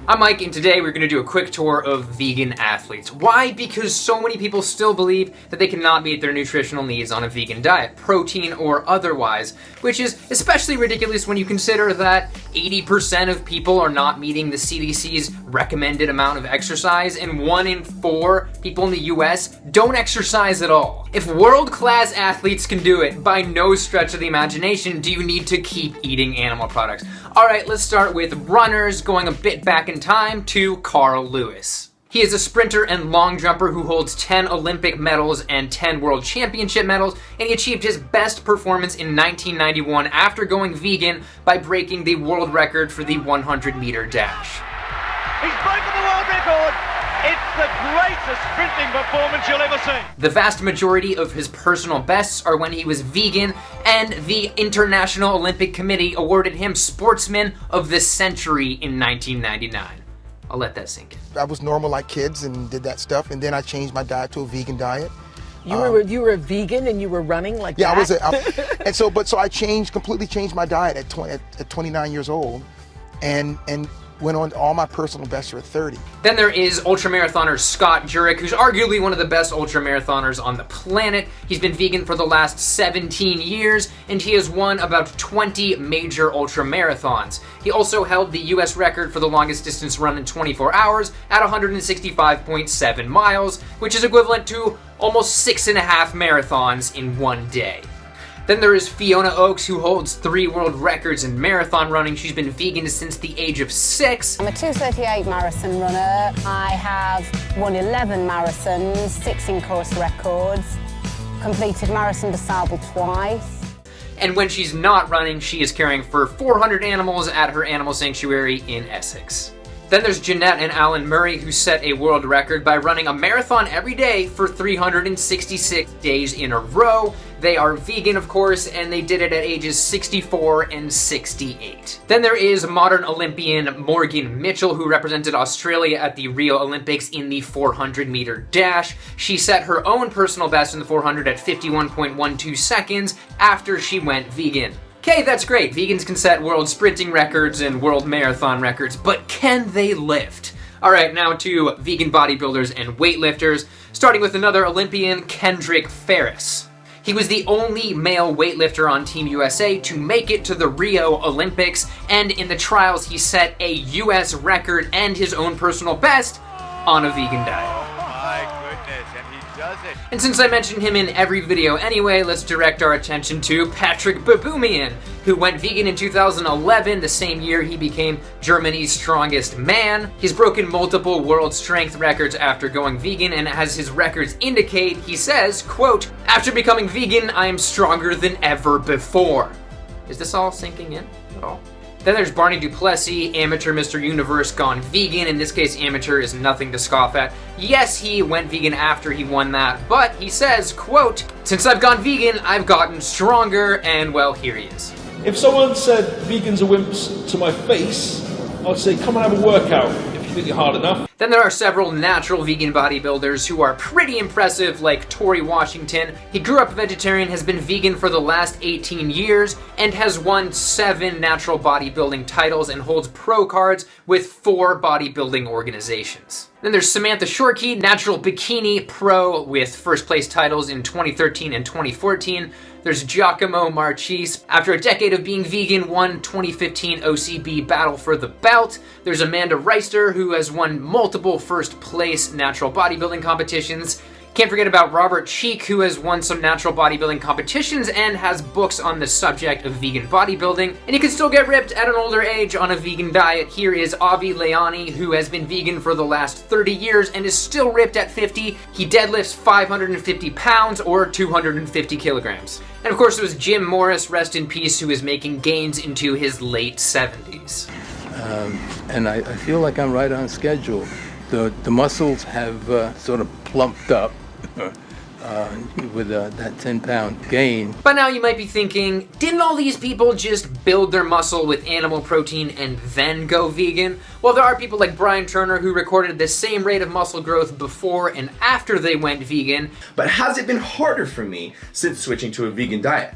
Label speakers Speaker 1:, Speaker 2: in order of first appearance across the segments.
Speaker 1: I'm Mike, and today we're going to do a quick tour of vegan athletes. Why? Because so many people still believe that they cannot meet their nutritional needs on a vegan diet, protein or otherwise, which is especially ridiculous when you consider that 80% of people are not meeting the CDC's recommended amount of exercise, and 1 in 4 people in the US don't exercise at all. If world-class athletes can do it, by no stretch of the imagination do you need to keep eating animal products. Alright, let's start with runners, going a bit back in time to Carl Lewis. He is a sprinter and long jumper who holds 10 Olympic medals and 10 World Championship medals, and he achieved his best performance in 1991 after going vegan by breaking the world record for the 100-meter dash.
Speaker 2: He's broken the world record! It's the greatest sprinting performance you'll ever see!
Speaker 1: The vast majority of his personal bests are when he was vegan, and the International Olympic Committee awarded him Sportsman of the Century in 1999. I'll let that sink in.
Speaker 3: I was normal like kids and did that stuff, and then I changed my diet to a vegan diet.
Speaker 4: You were a vegan and you were running like
Speaker 3: that?
Speaker 4: Yeah,
Speaker 3: so I completely changed my diet at 29 years old, and went on all my personal bests were 30.
Speaker 1: Then there is ultramarathoner Scott Jurek, who's arguably one of the best ultramarathoners on the planet. He's been vegan for the last 17 years, and he has won about 20 major ultramarathons. He also held the US record for the longest distance run in 24 hours at 165.7 miles, which is equivalent to almost 6.5 marathons in one day. Then there is Fiona Oakes, who holds 3 world records in marathon running. She's been vegan since the age of 6.
Speaker 5: I'm a 2:38 marathon runner. I have won 11 marathons, 16 course records, completed Marathon des Sables twice.
Speaker 1: And when she's not running, she is caring for 400 animals at her animal sanctuary in Essex. Then there's Jeanette and Allan Murray, who set a world record by running a marathon every day for 366 days in a row. They are vegan, of course, and they did it at ages 64 and 68. Then there is modern Olympian Morgan Mitchell, who represented Australia at the Rio Olympics in the 400-meter dash. She set her own personal best in the 400 at 51.12 seconds after she went vegan. Okay, that's great. Vegans can set world sprinting records and world marathon records, but can they lift? Alright, now to vegan bodybuilders and weightlifters, starting with another Olympian, Kendrick Farris. He was the only male weightlifter on Team USA to make it to the Rio Olympics, and in the trials he set a US record and his own personal best on a vegan diet. And since I mention him in every video anyway, let's direct our attention to Patrick Baboomian, who went vegan in 2011, the same year he became Germany's strongest man. He's broken multiple world strength records after going vegan, and as his records indicate, he says, quote, "After becoming vegan, I am stronger than ever before." Is this all sinking in at all? Then there's Barney Duplessis, amateur Mr. Universe gone vegan. In this case, amateur is nothing to scoff at. Yes, he went vegan after he won that, but he says, quote, "Since I've gone vegan, I've gotten stronger," and well, here he is.
Speaker 6: If someone said vegans are wimps to my face, I'd say come and have a workout if you think you're hard enough.
Speaker 1: Then there are several natural vegan bodybuilders who are pretty impressive, like Torre Washington. He grew up vegetarian, has been vegan for the last 18 years, and has won 7 natural bodybuilding titles and holds pro cards with 4 bodybuilding organizations. Then there's Samantha Shorkey, natural bikini pro with first place titles in 2013 and 2014. There's Giacomo Marchese. After a decade of being vegan, won 2015 OCB Battle for the Belt. There's Amanda Reister, who has won multiple first place natural bodybuilding competitions. Can't forget about Robert Cheek, who has won some natural bodybuilding competitions and has books on the subject of vegan bodybuilding. And you can still get ripped at an older age on a vegan diet. Here is Avi Leoni, who has been vegan for the last 30 years and is still ripped at 50. He deadlifts 550 pounds or 250 kilograms. And of course, it was Jim Morris, rest in peace, who is making gains into his late 70s.
Speaker 7: And I feel like I'm right on schedule. The muscles have sort of plumped up with that 10-pound gain.
Speaker 1: By now you might be thinking, didn't all these people just build their muscle with animal protein and then go vegan? Well, there are people like Brian Turner who recorded the same rate of muscle growth before and after they went vegan.
Speaker 8: But has it been harder for me since switching to a vegan diet?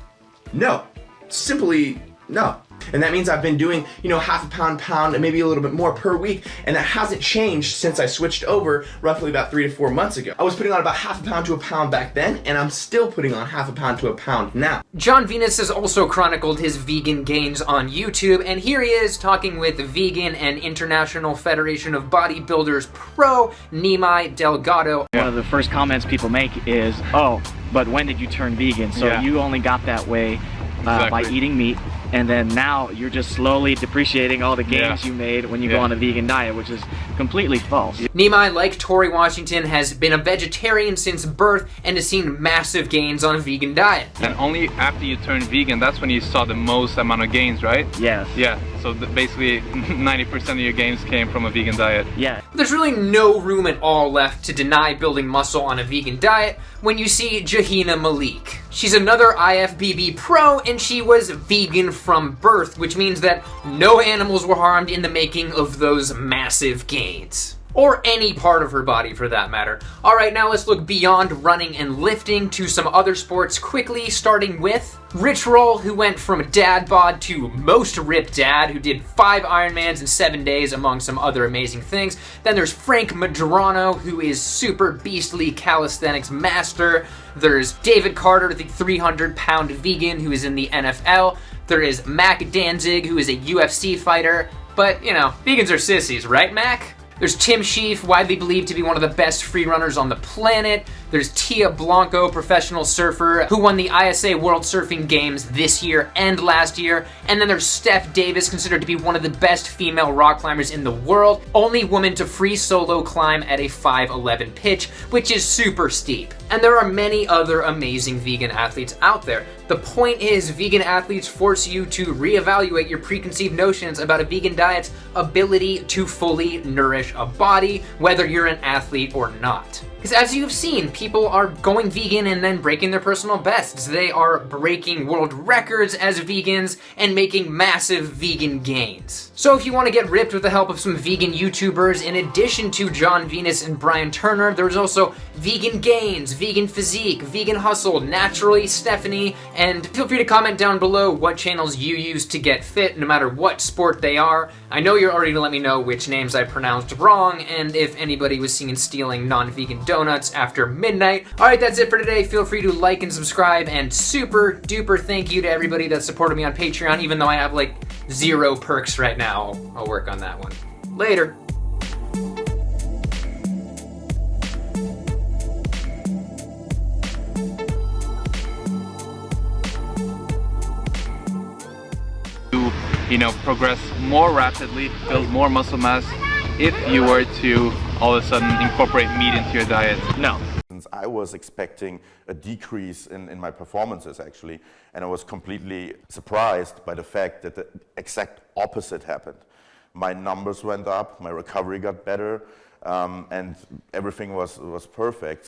Speaker 8: No. Simply no. And that means I've been doing, you know, half a pound, and maybe a little bit more per week. And that hasn't changed since I switched over roughly about 3 to 4 months ago. I was putting on about half a pound to a pound back then, and I'm still putting on half a pound to a pound now.
Speaker 1: Jon Venus has also chronicled his vegan gains on YouTube, and here he is talking with vegan and International Federation of Bodybuilders pro Nimai Delgado.
Speaker 9: One of the first comments people make is, oh, but when did you turn vegan? So you only got that way by eating meat, and then now you're just slowly depreciating all the gains you made when you go on a vegan diet, which is completely false.
Speaker 1: Nimai, like Torre Washington, has been a vegetarian since birth and has seen massive gains on a vegan diet.
Speaker 10: And only after you turned vegan, that's when you saw the most amount of gains, right?
Speaker 9: Yes.
Speaker 10: Yeah, so basically 90% of your gains came from a vegan diet.
Speaker 9: Yeah.
Speaker 1: There's really no room at all left to deny building muscle on a vegan diet when you see Malik. She's another IFBB pro, and she was vegan from birth, which means that no animals were harmed in the making of those massive gains. Or any part of her body for that matter. Alright, now let's look beyond running and lifting to some other sports quickly, starting with Rich Roll, who went from dad bod to most ripped dad, who did 5 Ironmans in 7 days, among some other amazing things. Then there's Frank Medrano, who is super beastly calisthenics master. There's David Carter, the 300-pound vegan who is in the NFL. There is Mac Danzig, who is a UFC fighter. But, you know, vegans are sissies, right, Mac? There's Tim Sheaf, widely believed to be one of the best free runners on the planet. There's Tia Blanco, professional surfer, who won the ISA World Surfing Games this year and last year. And then there's Steph Davis, considered to be one of the best female rock climbers in the world. Only woman to free solo climb at a 5'11" pitch, which is super steep. And there are many other amazing vegan athletes out there. The point is, vegan athletes force you to reevaluate your preconceived notions about a vegan diet's ability to fully nourish a body, whether you're an athlete or not. Because as you've seen, people are going vegan and then breaking their personal bests. They are breaking world records as vegans and making massive vegan gains. So if you want to get ripped with the help of some vegan YouTubers, in addition to Jon Venus and Brian Turner, there's also Vegan Gains, Vegan Physique, Vegan Hustle, Naturally, Stefanie, and feel free to comment down below what channels you use to get fit, no matter what sport they are. I know you're already gonna let me know which names I pronounced wrong, and if anybody was seen stealing non-vegan donuts after midnight. Alright, that's it for today. Feel free to like and subscribe, and super duper thank you to everybody that supported me on Patreon, even though I have like 0 perks right now. I'll work on that one. Later.
Speaker 10: You know, progress more rapidly, build more muscle mass if you were to all of a sudden incorporate meat into your diet? No.
Speaker 11: I was expecting a decrease in my performances actually, and I was completely surprised by the fact that the exact opposite happened. My numbers went up, my recovery got better, and everything was perfect.